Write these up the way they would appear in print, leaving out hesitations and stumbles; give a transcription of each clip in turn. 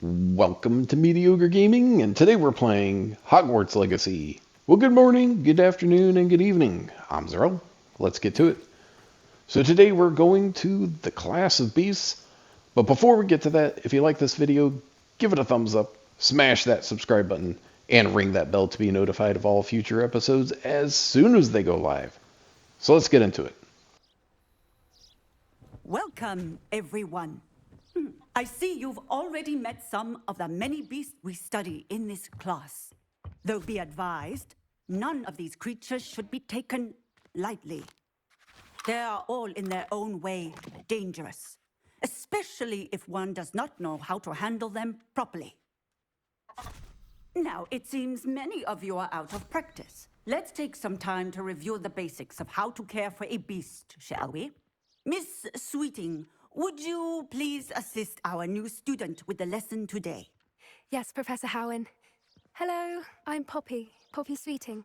Welcome to Mediocre Gaming, and today we're playing Hogwarts Legacy. Well, good morning, good afternoon, and good evening. I'm Zero. Let's get to it. So today we're going to the Class of Beasts, but before we get to that, if you like this video, give it a thumbs up, smash that subscribe button, and ring that bell to be notified of all future episodes as soon as they go live. So let's get into it. Welcome, everyone. I see you've already met some of the many beasts we study in this class. Though be advised, none of these creatures should be taken lightly. They are all in their own way dangerous, especially if one does not know how to handle them properly. Now, it seems many of you are out of practice. Let's take some time to review the basics of how to care for a beast, shall we? Miss Sweeting, would you please assist our new student with the lesson today? Yes, Professor Howen. Hello, I'm Poppy Sweeting.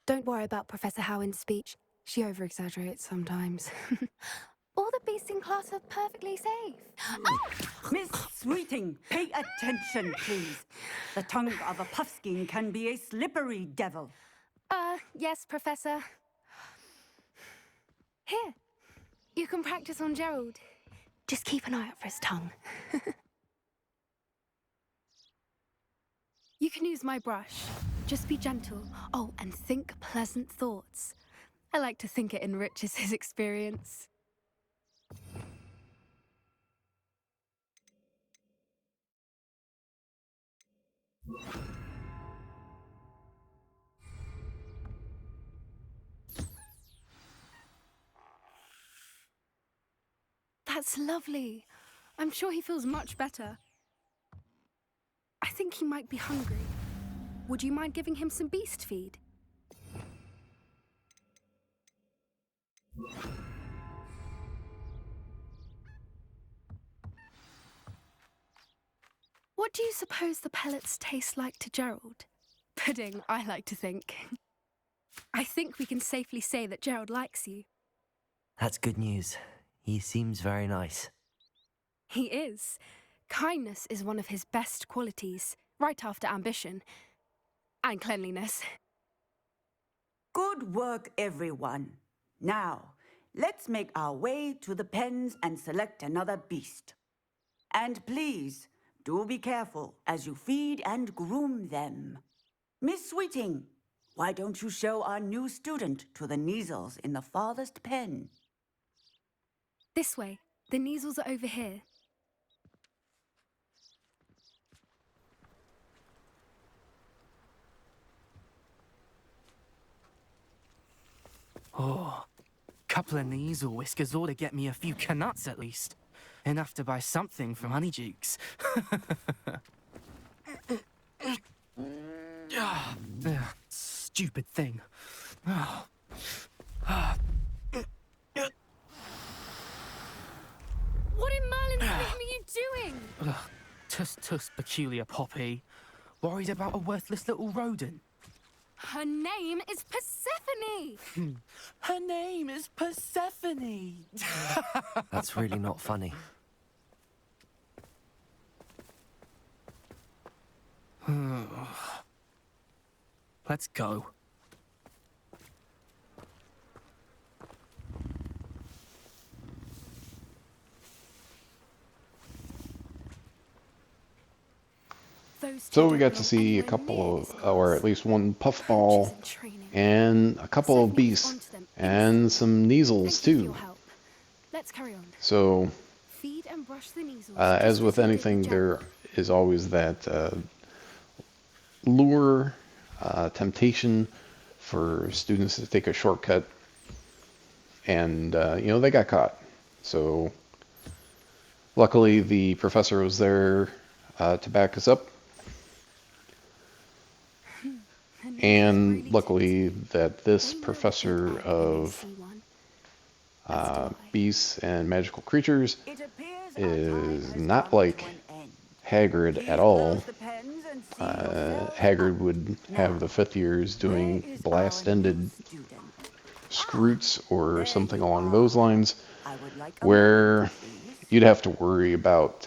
Don't worry about Professor Howen's speech. She over-exaggerates sometimes. All the beasts in class are perfectly safe. Oh! Miss Sweeting, pay attention, please. The tongue of a puffskein can be a slippery devil. Yes, Professor. Here, you can practice on Gerald. Just keep an eye out for his tongue. You can use my brush. Just be gentle. Oh, and think pleasant thoughts. I like to think it enriches his experience. That's lovely. I'm sure he feels much better. I think he might be hungry. Would you mind giving him some beast feed? What do you suppose the pellets taste like to Gerald? Pudding, I like to think. I think we can safely say that Gerald likes you. That's good news. He seems very nice. He is. Kindness is one of his best qualities, right after ambition. And cleanliness. Good work, everyone. Now, let's make our way to the pens and select another beast. And please, do be careful as you feed and groom them. Miss Sweeting, why don't you show our new student to the Kneazles in the farthest pen? This way. The Kneazles are over here. Oh, couple of Kneazle whiskers ought to get me a few Canuts at least. Enough to buy something from Honeydukes. Stupid thing. What in Merlin's name are you doing? Tuss, peculiar Poppy. Worried about a worthless little rodent. Her name is Persephone! Her name is Persephone. That's really not funny. Let's go. So we got to see a couple of, or at least one puffball, and a couple of beasts, and some Kneazles too. Let's carry on. So, Feed and brush the Kneazles. as with anything, there is always that lure, temptation for students to take a shortcut, and they got caught. So, luckily the professor was there to back us up. And luckily that this professor of beasts and magical creatures is not like Hagrid at all. Hagrid would have the fifth years doing blast-ended scroots or something along those lines, where you'd have to worry about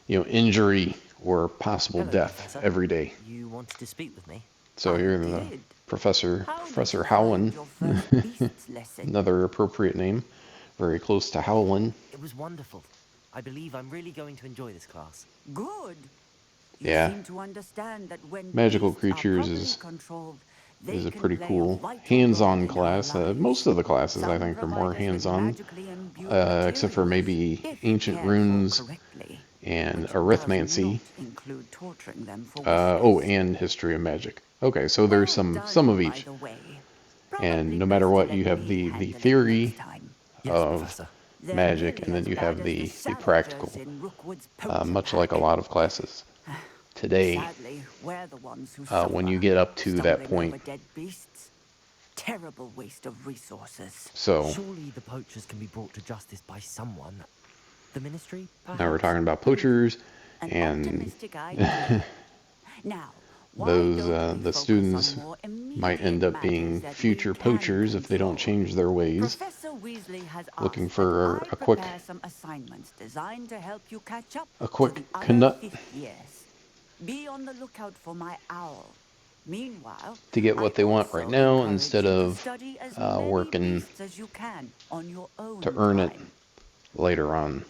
injury or possible Hello, death Professor. every day. You wanted to speak with me? So I you're the did. Professor How did Professor you find Howland, your first beasts lesson? another appropriate name, very close to Howland. It was wonderful. I believe I'm really going to enjoy this class. Good. You Yeah. seem to understand that when Magical beasts are creatures properly controlled, they is a can pretty play cool vital hands-on role in our class. lives. Most of the classes, I Some think, are more provide us with hands-on, magically imbued except for materials, maybe if ancient cared for runes correctly, and which arithmancy. does not include torturing them for Oh, whiskers. and history of magic. Okay, so there's Well some done, of by each. the way. And Probably no matter best to what, let you have me the handle it theory next time. Yes, of Professor. They're magic, and nearly then as you have bad as the salvagers practical, in Rookwood's poacher much pack. like a lot of classes. Today, Sadly, we're the ones who suffer, when you get up to that stumbling point, over dead beasts. Terrible waste of resources. so Surely the poachers can be brought to justice by someone. The Ministry, perhaps? now we're talking about poachers, An and optimistic idea. Now, why those don't we the focus students on more might end immediate up being matters that future we can poachers if they don't control? change their ways. Professor Weasley has Looking asked for that I a quick prepare some assignments designed to help you catch up a to quick the other knut fifth years. Be on the lookout for my owl. Meanwhile, to get what I they want right also now encourage instead you to of study as many working beasts as you can on your own to earn it time. later on.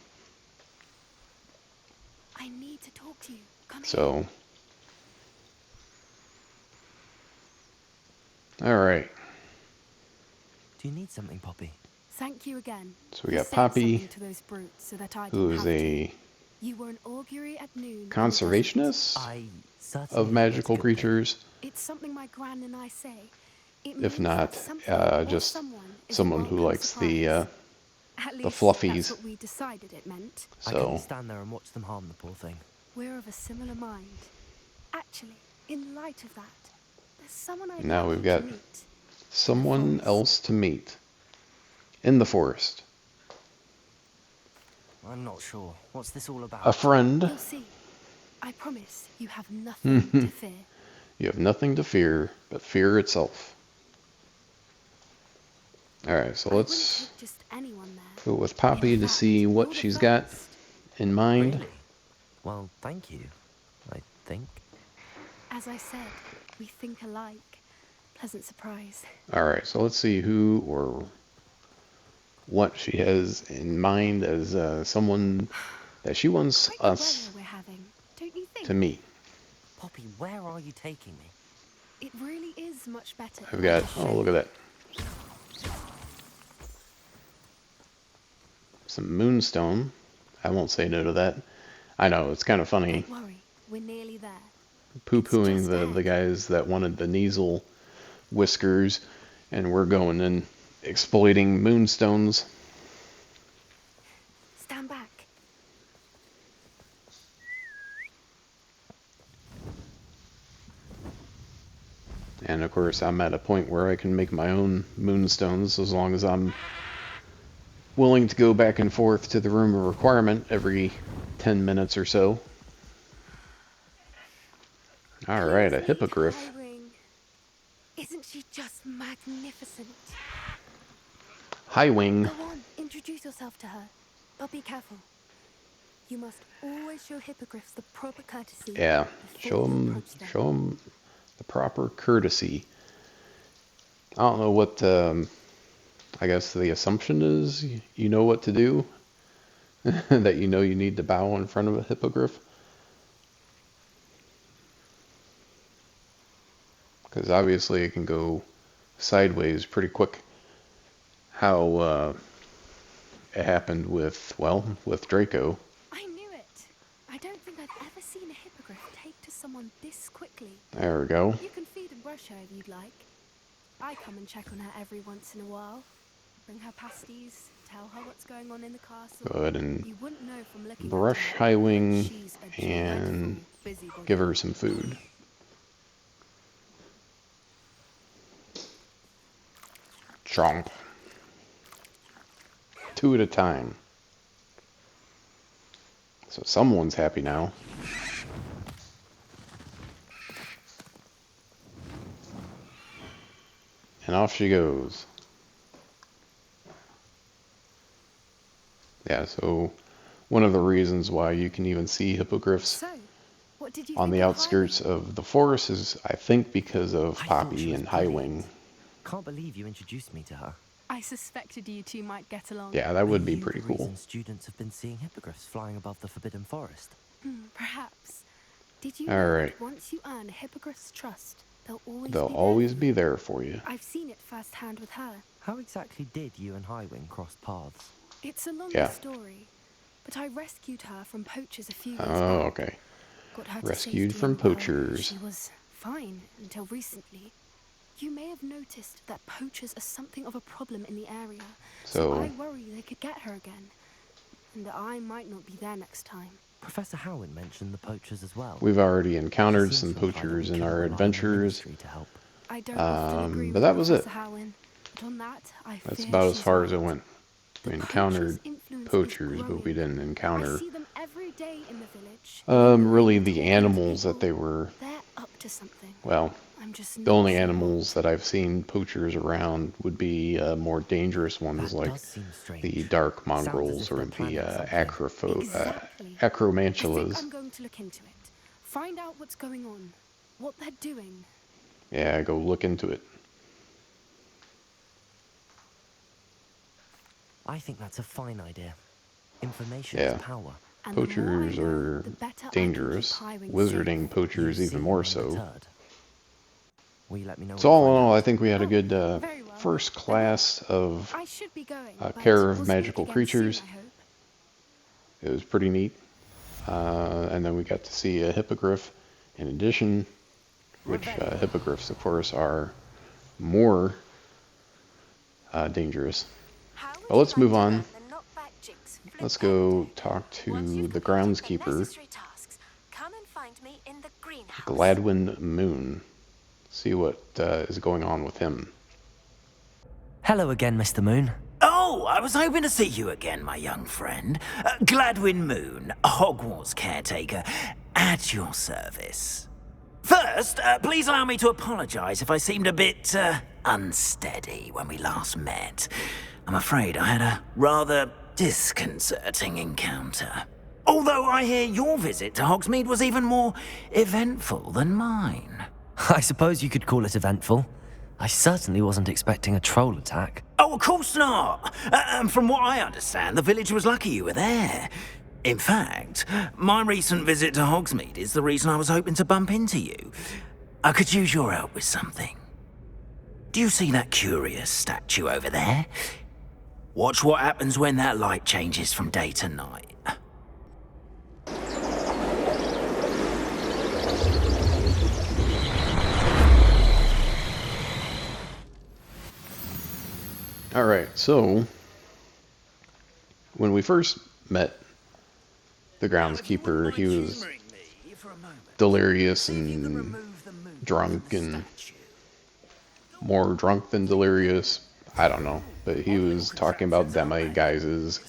I need to talk to you. Come here. So, all right. Do you need something, Poppy? Thank you again. So we for got saying Poppy, something to those brutes so that I who didn't is have to. a You were an augury at noon. in the conservationist I certainly of hope magical that's a good thing. creatures, desert. It's something my gran and I say. It if means not that something or just someone is a someone who welcome likes the surprise. At least fluffies. that's what we decided it meant. I couldn't So stand there and watch them harm the poor thing. We're of a similar mind. Actually, in light of that, there's someone I'd now like we've you got to meet. someone else to meet in the forest. I'm not sure. What's this all about? A friend. You'll see. I promise you have nothing to fear. You have nothing to fear but fear itself. All right, so I wouldn't let's take just anyone there. go with Poppy In to fact, see what you're the she's got first. in mind. Really? Well, thank you. I think. As I said, we think alike. Pleasant surprise. All right, so let's see who or what she has in mind as someone that she wants Quite us the weather we're having, don't you think? to meet. Poppy, where are you taking me? It really is much better. I've if I got, just oh, show look you. at that. Some moonstone. I won't say no to that. I know, it's kind of funny Don't worry, we're nearly there. poo-pooing just the ahead. guys that wanted the Kneasel whiskers, and we're going and exploiting moonstones. Stand back. And of course, I'm at a point where I can make my own moonstones as long as I'm willing to go back and forth to the room of requirement every 10 minutes or so. All right, a Please meet hippogriff. Highwing. Isn't she just magnificent? High wing. Go on, introduce yourself to her. But be careful. You must always show hippogriffs the proper courtesy. Yeah, before you approach them. show them the proper courtesy. I don't know what, I guess the assumption is you know what to do. That you know you need to bow in front of a hippogriff. Because obviously it can go sideways pretty quick. How it happened with, well, with Draco. I knew it. I don't think I've ever seen a hippogriff take to someone this quickly. There we go. You can feed and brush her if you'd like. I come and check on her every once in a while. Bring her pasties, tell her what's going on in the castle. Good, and You wouldn't know from looking at brush her, High but Wing she's a and dreadful busybody. give her some food. Chomp. 2 at a time. So someone's happy now. And off she goes. Yeah, so one of the reasons why you can even see hippogriffs So, what did you on think the of outskirts of the forest is, I think, because of I thought she Poppy was and brilliant. Highwing. Can't believe you introduced me to her. I suspected you two might get along. Yeah, that Are would be you pretty the cool. reason students have been seeing hippogriffs flying above the Forbidden Forest? Perhaps. Did you All know right. that once you earn a hippogriff's trust, they'll always They'll be always there? be there for you. I've seen it firsthand with her. How exactly did you and Highwing cross paths? It's a long Yeah. story, but I rescued her from poachers a few years Oh, back. okay. Got her to Rescued safety from and, well, poachers. She was fine until recently. You may have noticed that poachers are something of a problem in the area. So So- I worry they could get her again. And that I might not be there next time. Professor Howen mentioned the poachers as well. We've already She encountered seems some to imply that poachers we in can our rely on the adventures. Ministry to help. I don't often agree But with that was it. Professor Howen, but on that, I That's fear about as she's far as it right. went. We The encountered poachers' influence is poachers, but we growing. didn't I encounter see them every day in the village. really Talking the to animals that people. they were. They're up to something. Well, I'm just the not only sure animals that I've seen poachers around would be more dangerous ones That like does seem strange. the dark Sounds as mongrels if or they're the planning something. Exactly. I think acromantulas. I'm going to look into it. Find out what's going on. What they're doing. Yeah, go look into it. I think that's a fine idea. Information Yeah. is power. And the more I Poachers know, are the better I can keep dangerous. Highwing Wizarding safe. poachers You even seem more so. undeterred. Will you let me know So what you all in find all, out? I think we had a good Very well. first class of. I should be going. care but of we'll magical speak again soon, creatures. I hope. It was pretty neat. And then we got to see a hippogriff in addition, which hippogriffs, of course, are more dangerous. Well, let's move on. Let's go talk to the groundskeeper, Gladwin Moon. See what is going on with him. Hello again, Mr. Moon. Oh, I was hoping to see you again, my young friend. Gladwin Moon, Hogwarts caretaker, at your service. First, please allow me to apologize if I seemed a bit unsteady when we last met. I'm afraid I had a rather disconcerting encounter. Although I hear your visit to Hogsmeade was even more eventful than mine. I suppose you could call it eventful. I certainly wasn't expecting a troll attack. Oh, of course not. From what I understand, the village was lucky you were there. In fact, my recent visit to Hogsmeade is the reason I was hoping to bump into you. I could use your help with something. Do you see that curious statue over there? Watch what happens when that light changes from day to night. All right, so when we first met the groundskeeper, he was delirious and drunk and more drunk than delirious. I don't know, but he was talking about demi-guises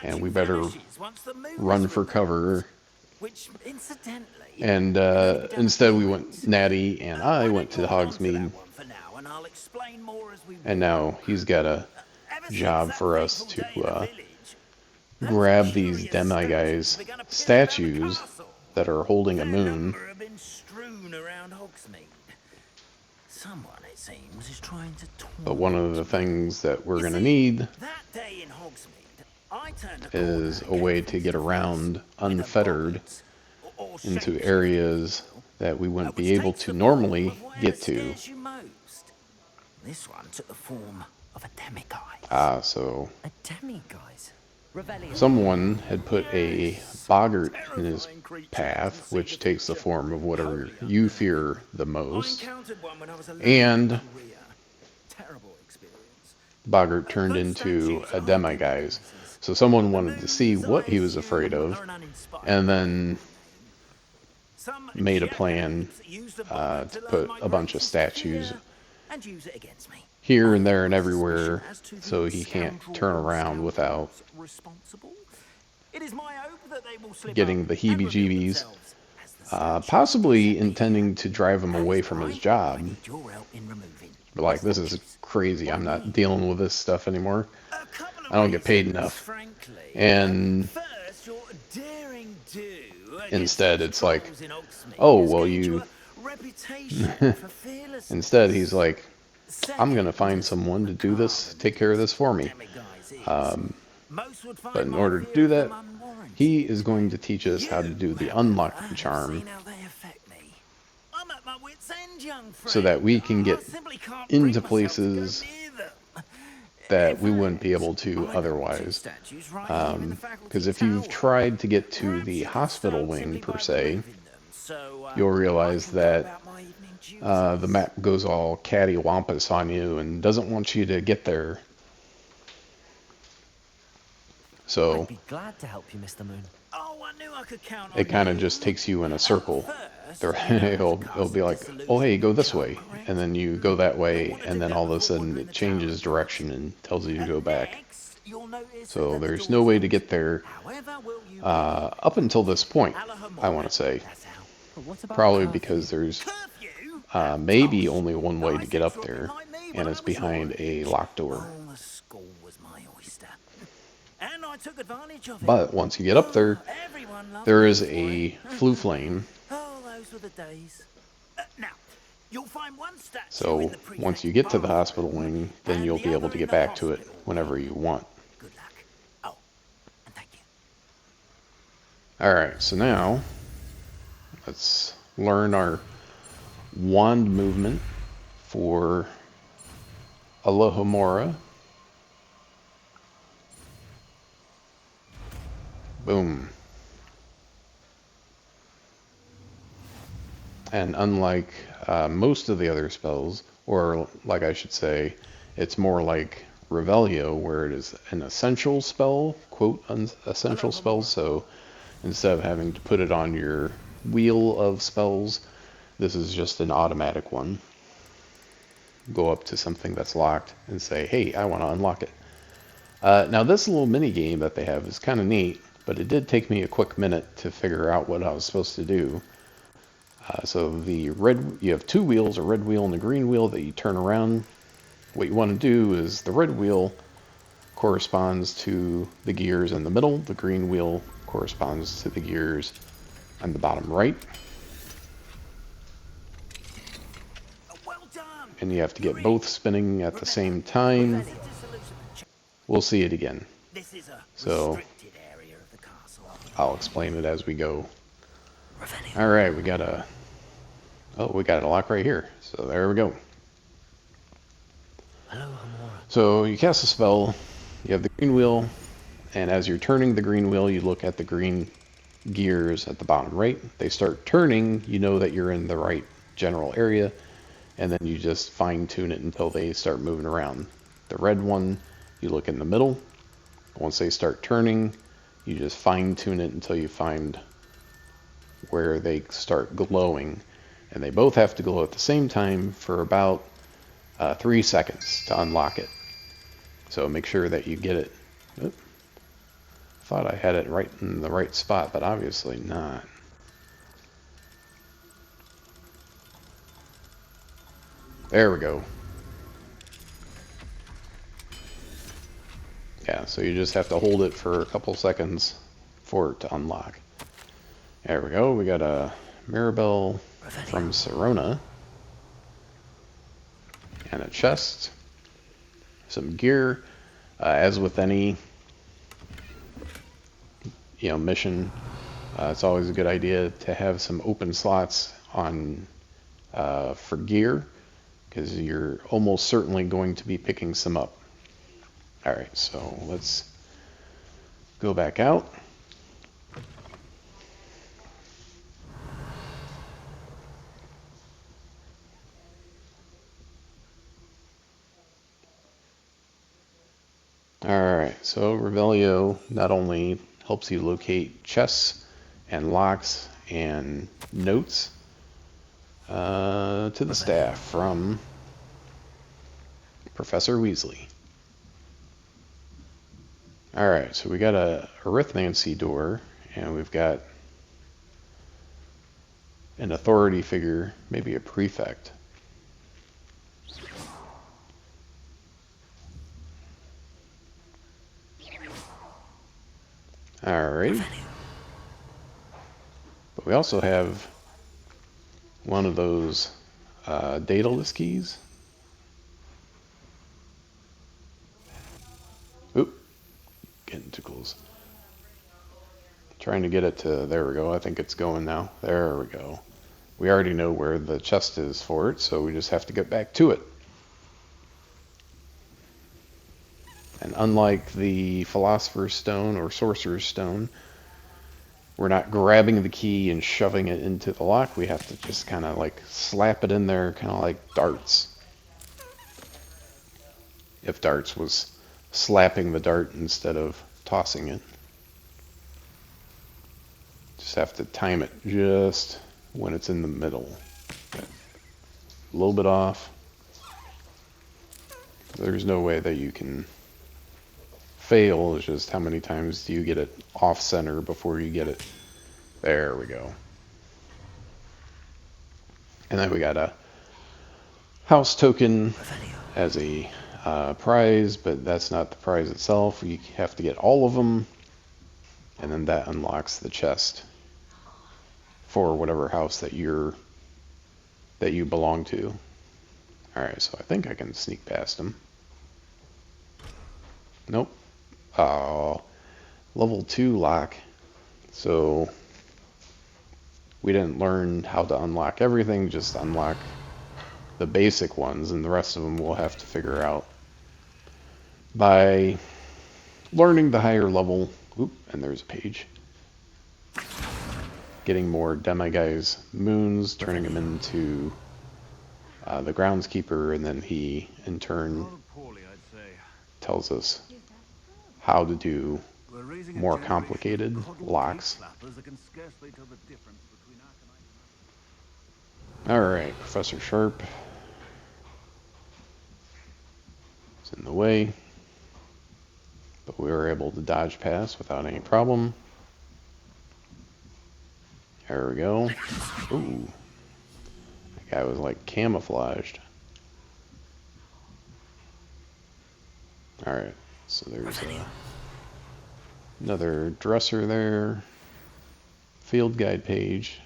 and we better run for cover. Which, incidentally, And instead we went, Natty and I went to Hogsmeade, and now he's got a job for us to grab these demi-guys statues that are holding a moon. Someone, it seems, is trying to But one of the things that we're going to need that day in Hogsmeade, I turned a is a corner way to get around unfettered or into shaped areas that we wouldn't which be able takes to the normally form of whatever get to. scares you most. This one took the form of a demiguise. So A demiguise? Revelio. someone had put a boggart in his path, which takes the form of whatever you fear the I most. encountered one when I was a And little Korea. Terrible experience. Boggart turned into a demiguise. So someone wanted to see what he was afraid of, and then Some made a plan jackass used the to boggart to put learn a bunch my of greatest statues fear and use it against me. here and there and everywhere, so he can't turn around without Responsible. It is my hope that they will slip getting up the and reveal heebie-jeebies, themselves as the possibly intending to drive him away from his job. I need your help in removing But like, this is crazy. I'm not dealing with this stuff anymore. a couple of I don't get paid reasons, enough. frankly. And First, your daring do Instead, it's like, in Hogsmeade oh, has well, gained you... a reputation for fearlessness. Instead, he's like, I'm going to Second, find as someone to do this, macabre take care of this for me. demiguise is, most would But find in my order to fear do of that, them unwarranted. he is going to teach us how to You, do the however, unlocking have charm seen how they affect me. I'm at my wit's end, young friend. so that we can get I simply can't into bring myself to go places near them. that we In wouldn't be fact, able to I got two otherwise. statues right here in the faculty Because if you've tower. tried to get to Perhaps the you could hospital start wing, simply per by se, removing them, so, you'll I realize can go that about my evening duties. the map goes all cattywampus on you and doesn't want you to get there. So I'd be glad to help you, Mr. Moon. Oh, I knew I could count on it kind of you. just takes you in a circle. First, It'll be like, oh hey, go this way, and then you go that way, and then all of a sudden it changes direction and tells you to go back. Next, you'll notice So that the there's door's no way to locked. get there However, will you up until this point, I want to say. That's how. But what about Probably curfew? because there's Curfew? maybe only one way to get up Nice there, like me when and I it's was behind your a age. locked door. Oh, the school was my oyster. And I took advantage of it. But once you get up there, Everyone loved there me is for a it. flue flame. Oh, those were the days. Now, you'll find one statue So in the once you prefect get to the bathroom, hospital wing, then and you'll the be able other to in get the back to it hospital whenever wing. you want. Good luck. Oh, and thank you. Alright, so now let's learn our wand movement for Alohomora. Boom. And unlike most of the other spells, or like I should say, it's more like Revelio, where it is an essential spell, quote, essential spell. So instead of having to put it on your wheel of spells, this is just an automatic one. Go up to something that's locked and say, hey, I want to unlock it. Now this little mini game that they have is kind of neat, but it did take me a quick minute to figure out what I was supposed to do. So you have two wheels, a red wheel and a green wheel that you turn around. What you want to do is the red wheel corresponds to the gears in the middle, the green wheel corresponds to the gears on the bottom right. Well done. And you have to get both spinning at the same time. We'll see it again. This is a So restricted area of the castle. I'll explain it as we go. Alright, we got a lock right here. So there we go. Hello, Hamura. So you cast a spell, you have the green wheel, and as you're turning the green wheel, you look at the green gears at the bottom right. They start turning, you know that you're in the right general area, and then you just fine tune it until they start moving around. The red one, you look in the middle. Once they start turning, you just fine tune it until you find where they start glowing. And they both have to glow at the same time for about 3 seconds to unlock it. So make sure that you get it. Oop. Thought I had it right in the right spot, but obviously not. There we go. Yeah, so you just have to hold it for a couple seconds for it to unlock. There we go. We got a Mirabelle from Sirona. And a chest. Some gear. As with any mission, it's always a good idea to have some open slots on for gear, because you're almost certainly going to be picking some up. Alright, so let's go back out. Alright, so Revelio not only helps you locate chests and locks and notes to the staff from Professor Weasley. Alright, so we got a Arithmancy door, and we've got an authority figure, maybe a prefect. Alright. But we also have one of those Daedalus keys. Oop, getting too close. Trying to get it to, there we go. I think it's going now. There we go. We already know where the chest is for it, so we just have to get back to it. And unlike the Philosopher's Stone or Sorcerer's Stone, we're not grabbing the key and shoving it into the lock. We have to just kind of like slap it in there, kind of like darts. If darts was slapping the dart instead of tossing it. Just have to time it just when it's in the middle. A little bit off. There's no way that you can fail. It's just how many times do you get it off center before you get it. There we go. And then we got a house token as a prize, but that's not the prize itself. You have to get all of them, and then that unlocks the chest for whatever house that you belong to. Alright, so I think I can sneak past him. Nope. Oh, level 2 lock. So we didn't learn how to unlock everything, just unlock the basic ones, and the rest of them we'll have to figure out by learning the higher level. Oop, and there's a page. Getting more Demiguise moons, turning them into the groundskeeper, and then he in turn tells us how to do more complicated locks. Alright, Professor Sharp is in the way, but we were able to dodge past without any problem. There we go. Ooh. That guy was like camouflaged. Alright, so there's another dresser there. Field guide page.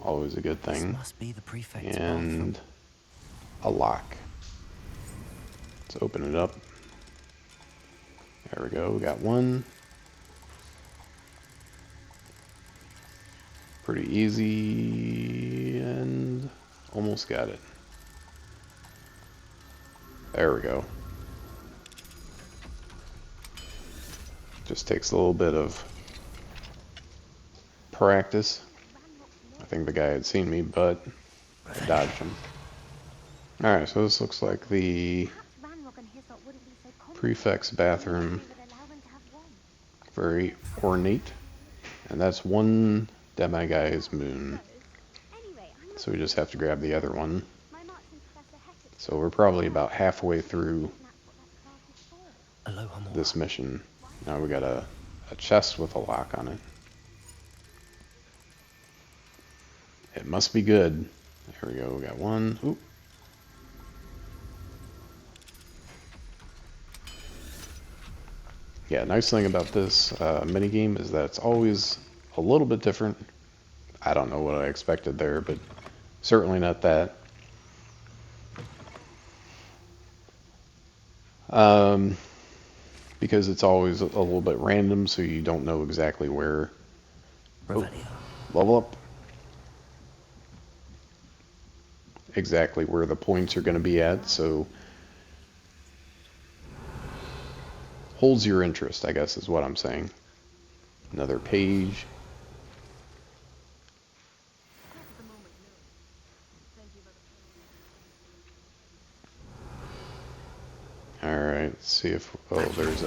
Always a good thing. This must be the prefect's and a lock. Let's open it up. There we go. We got one. Pretty easy, and almost got it. There we go. Just takes a little bit of practice. I think the guy had seen me, but I dodged him. Alright, so this looks like the prefect's bathroom. Very ornate. And that's one Demiguise moon. So we just have to grab the other one. So we're probably about halfway through this mission. Now we got a chest with a lock on it. It must be good. There we go, we got one. Oop. Yeah, nice thing about this minigame is that it's always a little bit different. I don't know what I expected there, but certainly not that. Because it's always a little bit random, so you don't know exactly where. Oh, level up. Exactly where the points are going to be at, so holds your interest, I guess is what I'm saying. Another page. Alright, let's see if, oh, there's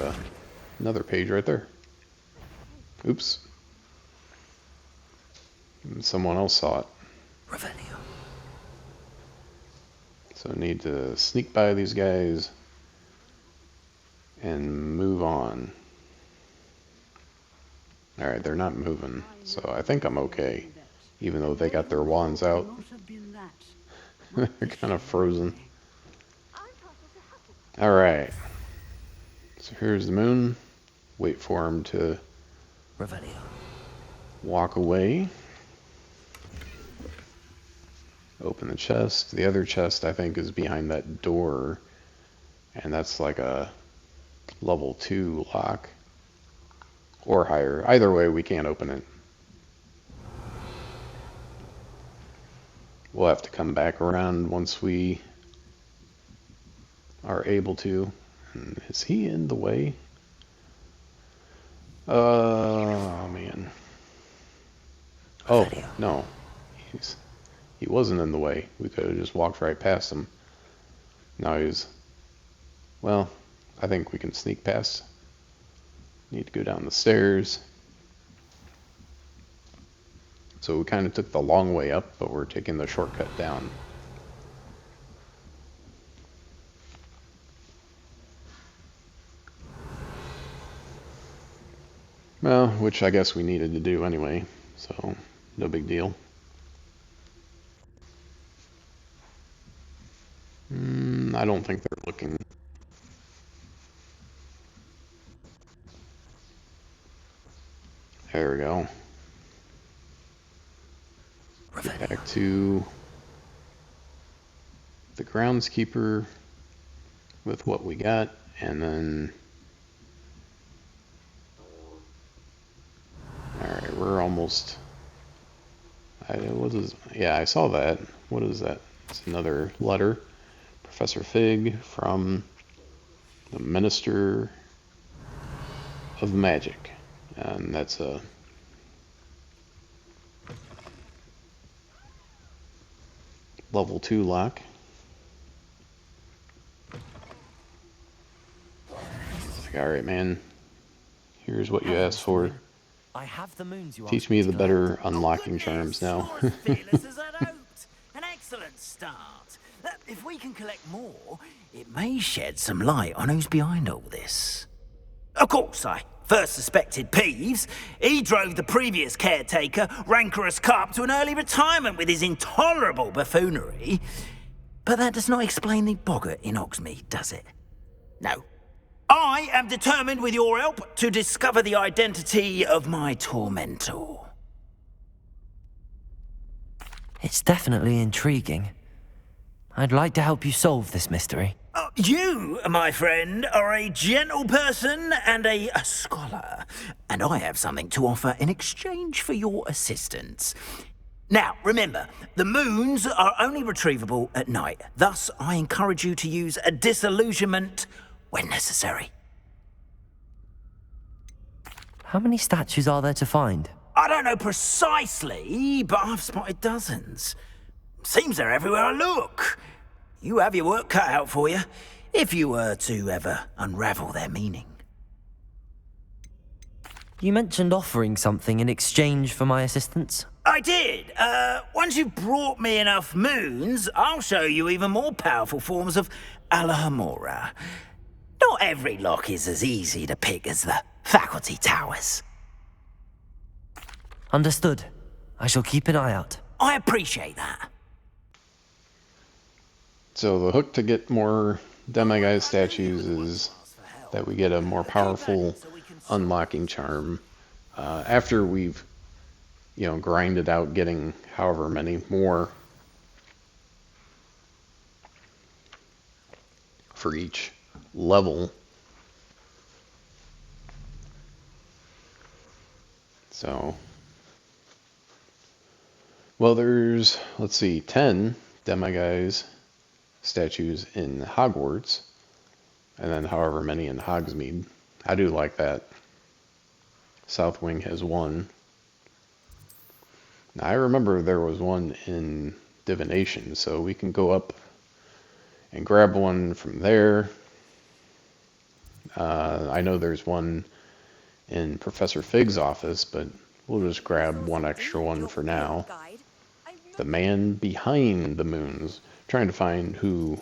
another page right there. Oops. Someone else saw it. So I need to sneak by these guys and move on. Alright, they're not moving, so I think I'm okay. Even though they got their wands out. They're kind of frozen. Alright. So here's the moon. Wait for him to walk away. Open the chest. The other chest, I think, is behind that door. And that's like a level 2 lock. Or higher. Either way, we can't open it. We'll have to come back around once we are able to. Is he in the way? Oh, man. Oh, no. He wasn't in the way. We could have just walked right past him. Now he's... Well, I think we can sneak past. Need to go down the stairs. So we kind of took the long way up, but we're taking the shortcut down. Well, which I guess we needed to do anyway, so no big deal. I don't think they're looking. There we go. Get back to the groundskeeper with what we got, and then... Alright, we're almost... Yeah, I saw that. What is that? It's another letter. Professor Fig from the Minister of Magic. And that's a... level 2 lock. Like, alright, man. Here's what you asked for. I have the moons you Teach me the better unlocking charms now. Fearless as I'd hoped. An excellent start. If we can collect more, it may shed some light on who's behind all this. Of course, I first suspected Peeves. He drove the previous caretaker, Rancorous Carp, to an early retirement with his intolerable buffoonery. But that does not explain the boggart in Hogsmeade, does it? No. I am determined, with your help, to discover the identity of my tormentor. It's definitely intriguing. I'd like to help you solve this mystery. You, my friend, are a gentle person and a scholar, and I have something to offer in exchange for your assistance. Now, remember, the moons are only retrievable at night. Thus, I encourage you to use a disillusionment when necessary. How many statues are there to find? I don't know precisely, but I've spotted dozens. Seems they're everywhere I look. You have your work cut out for you, if you were to ever unravel their meaning. You mentioned offering something in exchange for my assistance. I did. Once you've brought me enough moons, I'll show you even more powerful forms of Alohomora. Not every lock is as easy to pick as the faculty towers. Understood. I shall keep an eye out. I appreciate that. So the hook to get more Demiguise statues is that we get a more powerful unlocking charm. After we've, grinded out getting however many more for each level. So, well, there's, 10 Demiguise statues in Hogwarts, and then however many in Hogsmeade. I do like that. South Wing has one. Now, I remember there was one in Divination, so we can go up and grab one from there. I know there's one in Professor Fig's office, but we'll just grab one extra one for now. The man behind the moons. Trying to find who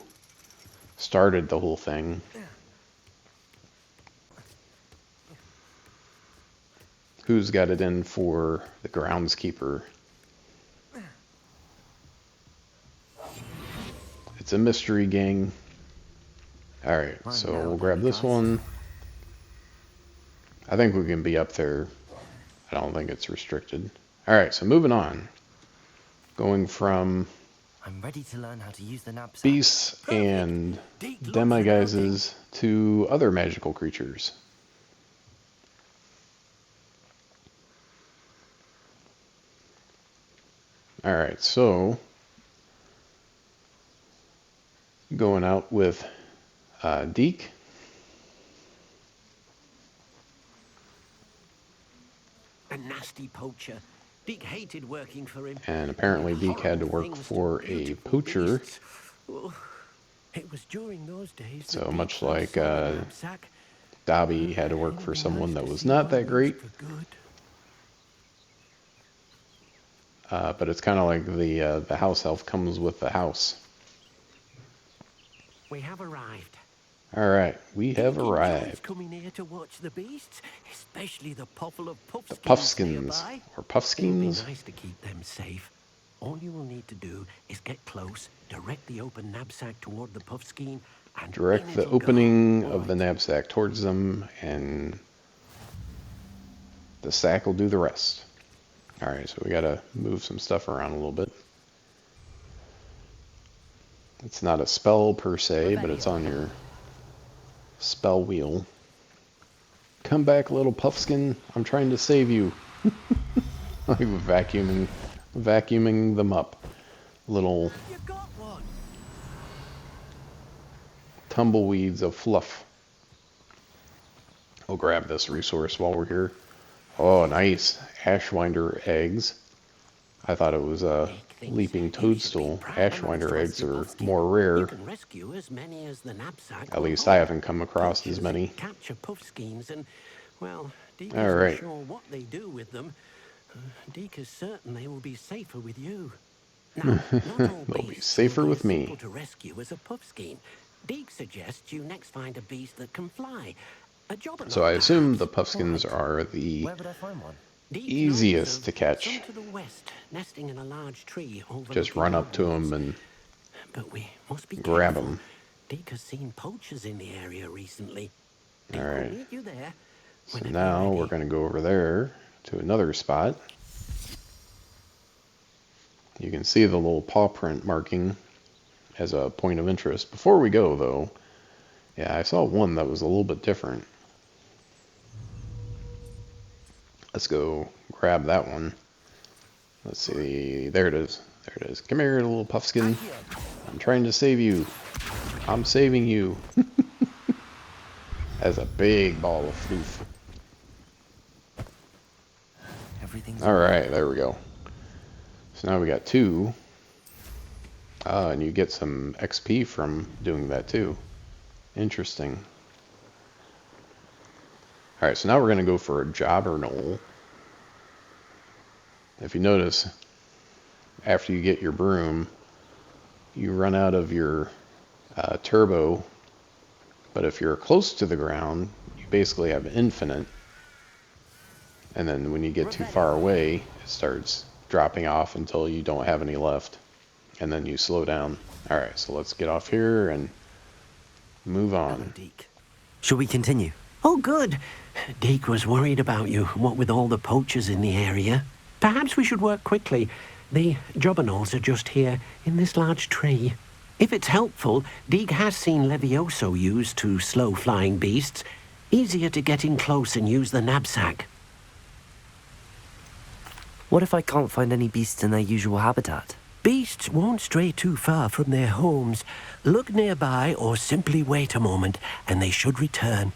started the whole thing. Who's got it in for the groundskeeper? It's a mystery, gang. Alright, so we'll grab this one. I think we can be up there. I don't think it's restricted. Alright, so moving on. Going from I'm ready to learn how to use the knapsack. beasts and demiguises to other magical creatures. Alright, so going out with Deke. A nasty poacher. Deke hated working for him. And apparently Deke had to work for a poacher. Oh, it was during those days. So much like Dobby had to work for someone that was not that great. But it's kind of like the house elf comes with the house. We have arrived. All right, we have arrived. Coming here to watch the beasts, especially the puffle of The puffskins. puffskins, or It'll puffskins. be nice to keep them safe. All you will need to do is get close, direct the open knapsack toward the puffskein, and Direct in the it'll go. opening of Alright. the knapsack towards them, and the sack will do the rest. All right, so we gotta move some stuff around a little bit. It's not a spell per se, but it's on your spell wheel. Come back, little puffskin. I'm trying to save you. Like vacuuming them up. Little You got one. tumbleweeds of fluff. We'll grab this resource while we're here. Oh, nice. Ashwinder eggs. I thought it was a leaping toadstool. Ashwinder eggs are more rare. You can rescue as many as the knapsack. At least I haven't come across as many. Capture puffskeins and, well, Deke All isn't right. sure what they do with them. Deke is certain they will be safer with you. Now, not all They'll be beasts safer will with me. simple to rescue as a puffskein. Deke suggests you next find a beast that can fly. A job So I assume the puffskins are the Where would I find one? Deke easiest knows to of catch. some to the west, nesting in a large tree just overlooking run up to Hogwarts. them and But we must be grab careful. 'em. Deke has seen poachers in the area recently. All Deke will right. meet you there So whenever now you're we're ready. going to go over there to another spot. You can see the little paw print marking as a point of interest. Before we go, though, yeah, I saw one that was a little bit different. Let's go grab that one. Let's see. There it is. There it is. Come here, little puffskin. I'm trying to save you. I'm saving you. That's a big ball of floof. Everything's All right, there we go. So now we got two. And you get some XP from doing that too. Interesting. All right, so now we're going to go for a Jobberknoll. If you notice, after you get your broom, you run out of your turbo. But if you're close to the ground, you basically have infinite. And then when you get too far away, it starts dropping off until you don't have any left. And then you slow down. All right, so let's get off here and move Hello, on. Deke. Shall we continue? Oh, good. Deke was worried about you, what with all the poachers in the area. Perhaps we should work quickly. The Jobberknolls are just here, in this large tree. If it's helpful, Deke has seen Levioso used to slow flying beasts. Easier to get in close and use the knapsack. What if I can't find any beasts in their usual habitat? Beasts won't stray too far from their homes. Look nearby or simply wait a moment, and they should return.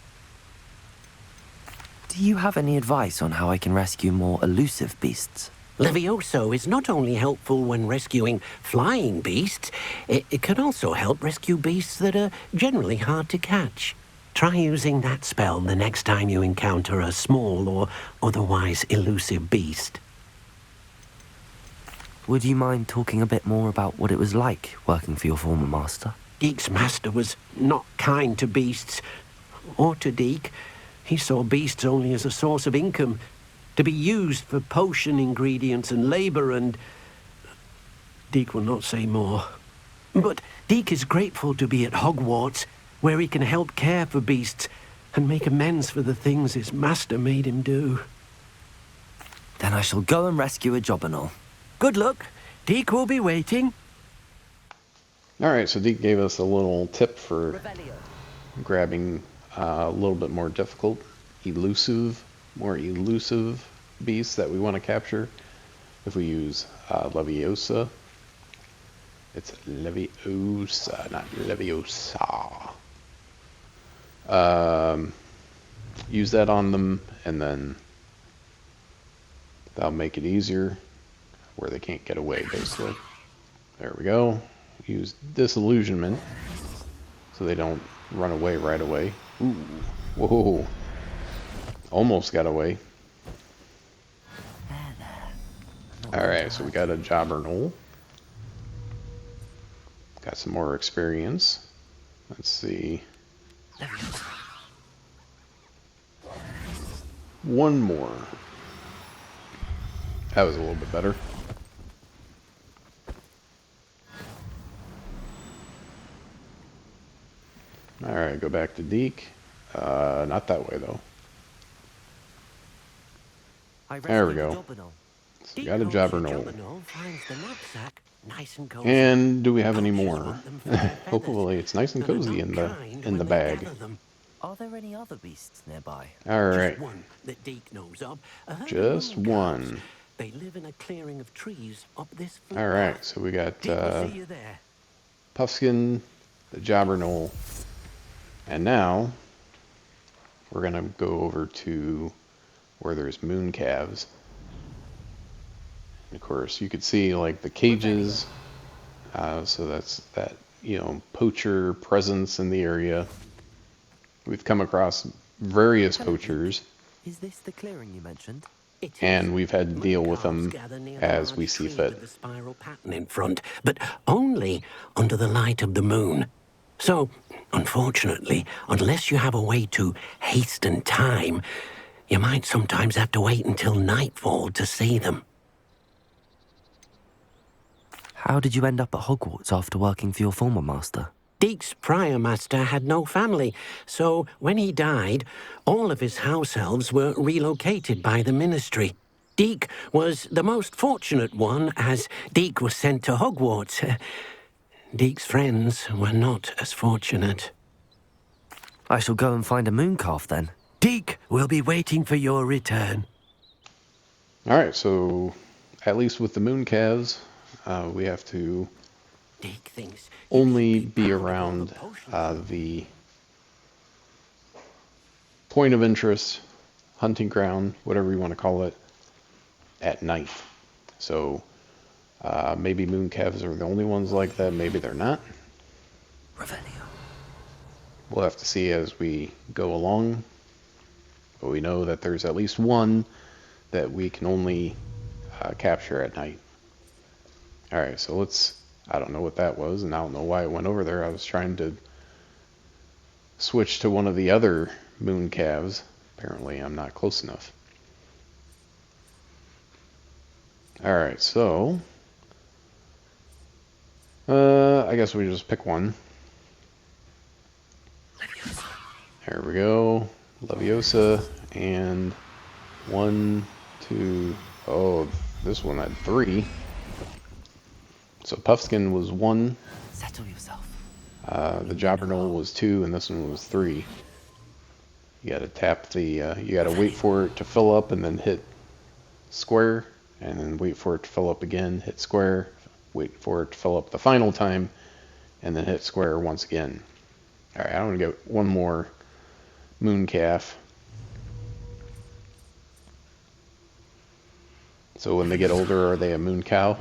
Do you have any advice on how I can rescue more elusive beasts? Levioso is not only helpful when rescuing flying beasts, it can also help rescue beasts that are generally hard to catch. Try using that spell the next time you encounter a small or otherwise elusive beast. Would you mind talking a bit more about what it was like working for your former master? Deke's master was not kind to beasts, or to Deke. He saw beasts only as a source of income, to be used for potion ingredients and labor, and Deke will not say more. But Deke is grateful to be at Hogwarts, where he can help care for beasts and make amends for the things his master made him do. Then I shall go and rescue a Jobberknoll. Good luck. Deke will be waiting. Alright, so Deke gave us a little tip for grabbing a little bit more difficult, more elusive beasts that we want to capture. If we use Leviosa, it's Leviosa, not Leviosa. Use that on them, and then that'll make it easier where they can't get away, basically. There we go. Use Disillusionment so they don't run away right away. Ooh. Whoa. Almost got away. Alright, so we got a Jobberknoll. Got some more experience. Let's see. One more. That was a little bit better. Alright, go back to Deke. Not that way, though. There we go. So we got a Jobberknoll. And do we have any more? Hopefully it's nice and cozy in the bag. Are there any other beasts nearby? Alright. Just Just one. They live in a clearing of trees up this Alright, so we got Deke will see you there. Puffskin, the Jobberknoll, and now we're gonna go over to where there's moon calves. And of course, you could see like the cages, so that's that, you know, poacher presence in the area. We've come across various poachers, Is this the clearing you mentioned? and we've had to deal with them as we see fit. With a spiral pattern in front, but only under the light of the moon. So, unfortunately, unless you have a way to hasten time, you might sometimes have to wait until nightfall to see them. How did you end up at Hogwarts after working for your former master? Deke's prior master had no family, so when he died, all of his house elves were relocated by the ministry. Deke was the most fortunate one, as Deke was sent to Hogwarts. Deke's friends were not as fortunate. I shall go and find a moon calf then. Deke will be waiting for your return. Alright, so at least with the moon calves, we have to Deke thinks only be around the point of interest, hunting ground, whatever you want to call it, at night. So maybe moon calves are the only ones like that, maybe they're not. We'll have to see as we go along, but we know that there's at least one that we can only capture at night. Alright, so I don't know what that was, and I don't know why it went over there. I was trying to switch to one of the other moon calves. Apparently I'm not close enough. Alright, so I guess we just pick one. There we go. Leviosa, and 1, 2, oh, this one had 3. So Puffskin was 1. Settle yourself. The Jobberknoll was 2, and this one was 3. You gotta tap the, you gotta wait for it to fill up and then hit square, and then wait for it to fill up again, hit square, wait for it to fill up the final time, and then hit square once again. Alright, I want to get one more moon calf. So when they get older, are they a moon cow?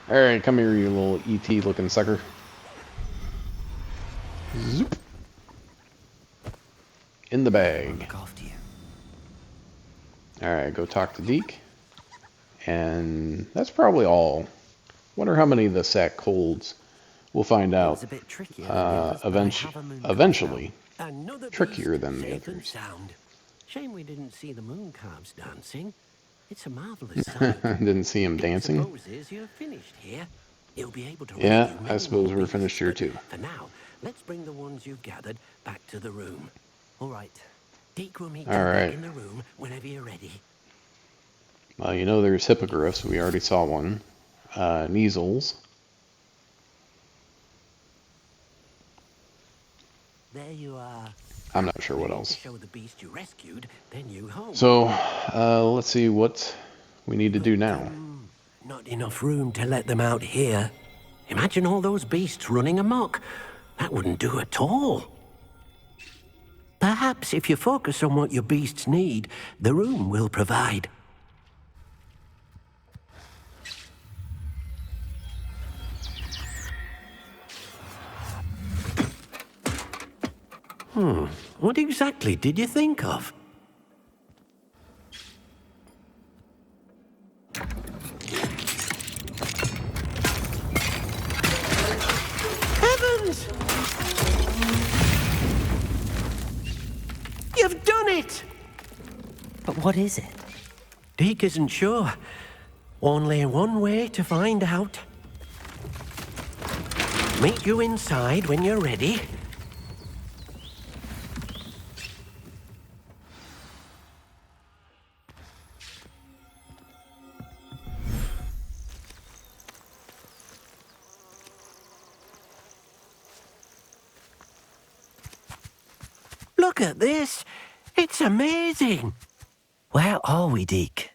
Alright, come here, you little ET looking sucker. Zoop. In the bag. Look after you. Alright, go talk to Deke. And that's probably all. Wonder how many the sack holds. We'll find out. It's a bit trickier than the others, but I have a moon calf Eventually. Another Trickier beast than the safe and others. sound. Shame we didn't see the moon calves dancing. It's a marvelous sight. Didn't see him dancing. Supposes you're finished here. You'll be able to Yeah, rescue I many suppose more we're beasts, finished here but too. For now, let's bring the ones you've gathered back to the room. All right. Deke will meet All you back right. in the room whenever you're ready. Well, you know there's hippogriffs. We already saw one. Measles. There you are. I'm not sure what To else. show the beast you rescued, their new home. So, let's see what we need to do now. Not enough room to let them out here. Imagine all those beasts running amok. That wouldn't do at all. Perhaps if you focus on what your beasts need, the room will provide. What exactly did you think of? Heavens! You've done it! But what is it? Deke isn't sure. Only one way to find out. Meet you inside when you're ready. Look at this. It's amazing. Where are we, Deke?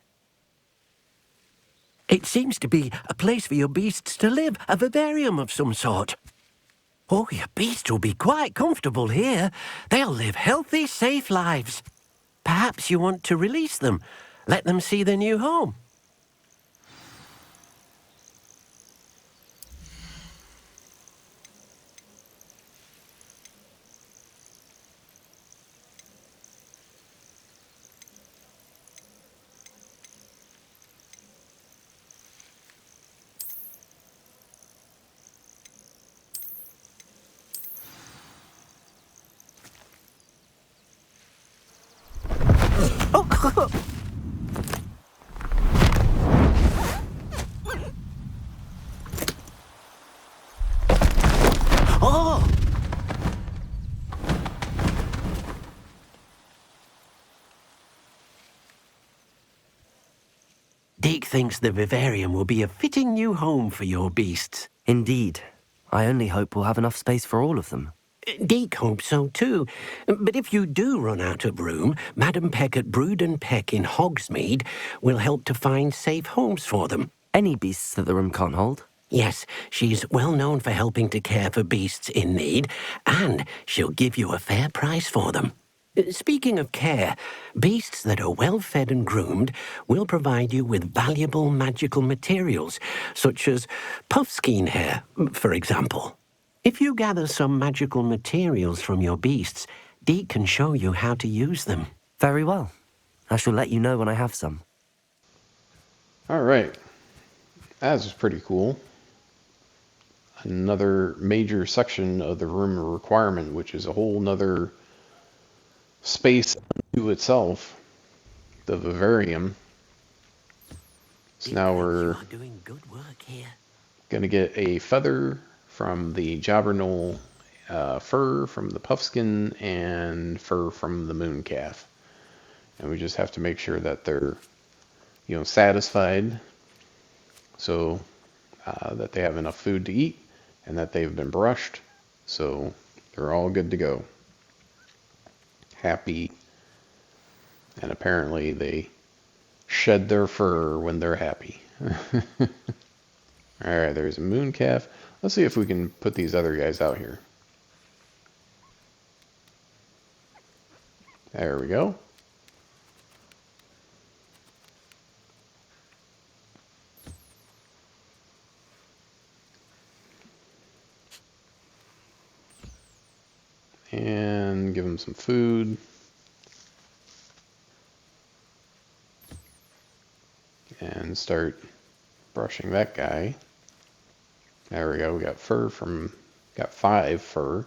It seems to be a place for your beasts to live, a vivarium of some sort. Oh, your beasts will be quite comfortable here. They'll live healthy, safe lives. Perhaps you want to release them, let them see their new home. Oh! Deke thinks the vivarium will be a fitting new home for your beasts. Indeed. I only hope we'll have enough space for all of them. Deke hopes so too. But if you do run out of room, Madam Peck at Brood and Peck in Hogsmeade will help to find safe homes for them. Any beasts that the room can't hold? Yes, she's well known for helping to care for beasts in need, and she'll give you a fair price for them. Speaking of care, beasts that are well fed and groomed will provide you with valuable magical materials, such as puffskein hair, for example. If you gather some magical materials from your beasts, Deke can show you how to use them. Very well. I shall let you know when I have some. All right. That was pretty cool. Another major section of the room requirement, which is a whole nother space unto itself, the vivarium. So now we're You are doing good work here. gonna get a feather from the Jobberknoll, fur from the Puffskin, and fur from the Mooncalf. And we just have to make sure that they're, satisfied, so that they have enough food to eat, and that they've been brushed, so they're all good to go. Happy, and apparently they shed their fur when they're happy. Alright, there's a Mooncalf. Let's see if we can put these other guys out here. There we go. And give them some food. And start brushing that guy. There we go. We got got 5 fur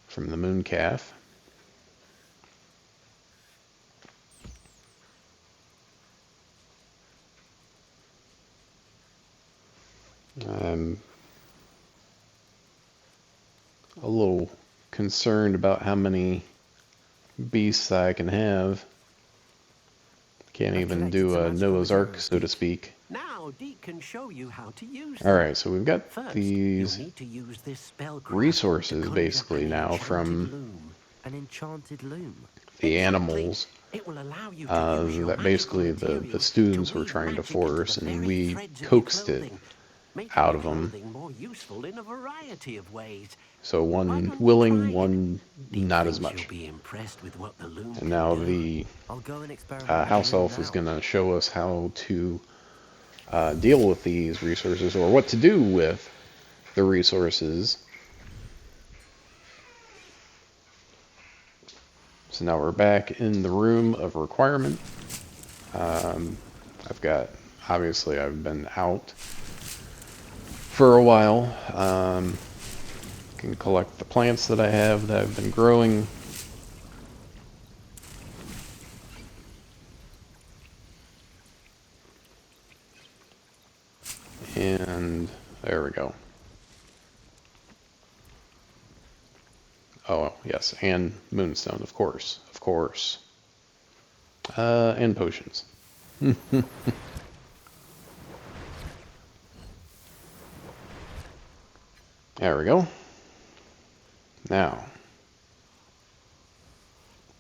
from the Mooncalf. I'm a little concerned about how many beasts I can have. Can't even do a Noah's Ark, so to speak. Now Now Deke can show you how to use them. Alright, so we've got First, these you'll need to use this spell resources to conjure basically an now enchanted from loom. An enchanted loom. the Exactly. animals It will allow you to use your that magical basically the materials students to were weave trying to magic into the force, and very we threads of your coaxed it clothing, making out your of them. clothing more useful in a variety of ways. So Why one don't you willing, try it? one Deke not as thinks much. you'll be impressed with what the loom And can now do. the I'll go and experiment. house elf is going to show us how to deal with these resources, or what to do with the resources. So now we're back in the room of requirement. Obviously I've been out for a while. Can collect the plants that I have that I've been growing. And there we go. Oh, yes, and moonstone, of course, of course. And potions. There we go. Now,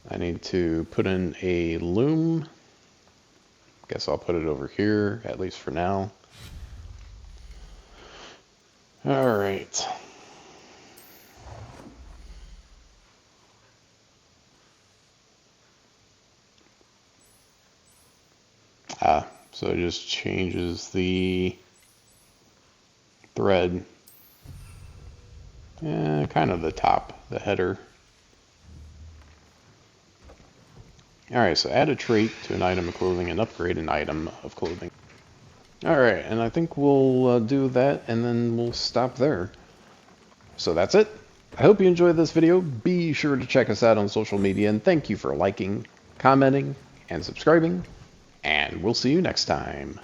I need to put in a loom. Guess I'll put it over here, at least for now. All right. So it just changes the thread. Kind of the top, the header. Alright, so add a trait to an item of clothing and upgrade an item of clothing. Alright, and I think we'll do that and then we'll stop there. So that's it. I hope you enjoyed this video. Be sure to check us out on social media, and thank you for liking, commenting, and subscribing. And we'll see you next time.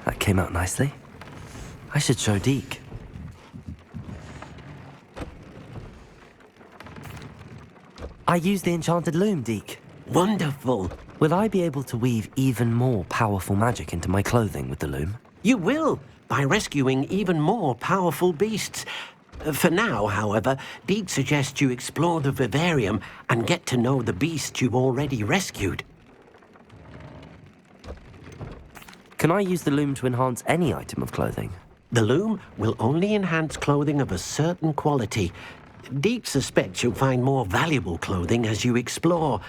That came out nicely. I should show Deke. I used the enchanted loom, Deke. Wonderful. Will I be able to weave even more powerful magic into my clothing with the loom? You will, by rescuing even more powerful beasts. For now, however, Deke suggests you explore the vivarium and get to know the beasts you've already rescued. Can I use the loom to enhance any item of clothing? The loom will only enhance clothing of a certain quality. Deke suspects you'll find more valuable clothing as you explore.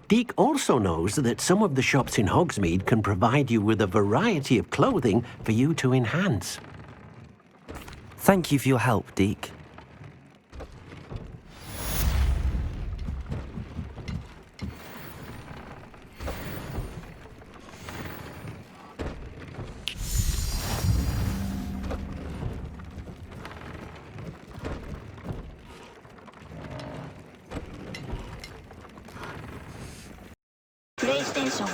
Deke also knows that some of the shops in Hogsmeade can provide you with a variety of clothing for you to enhance. Thank you for your help, Deke. PlayStation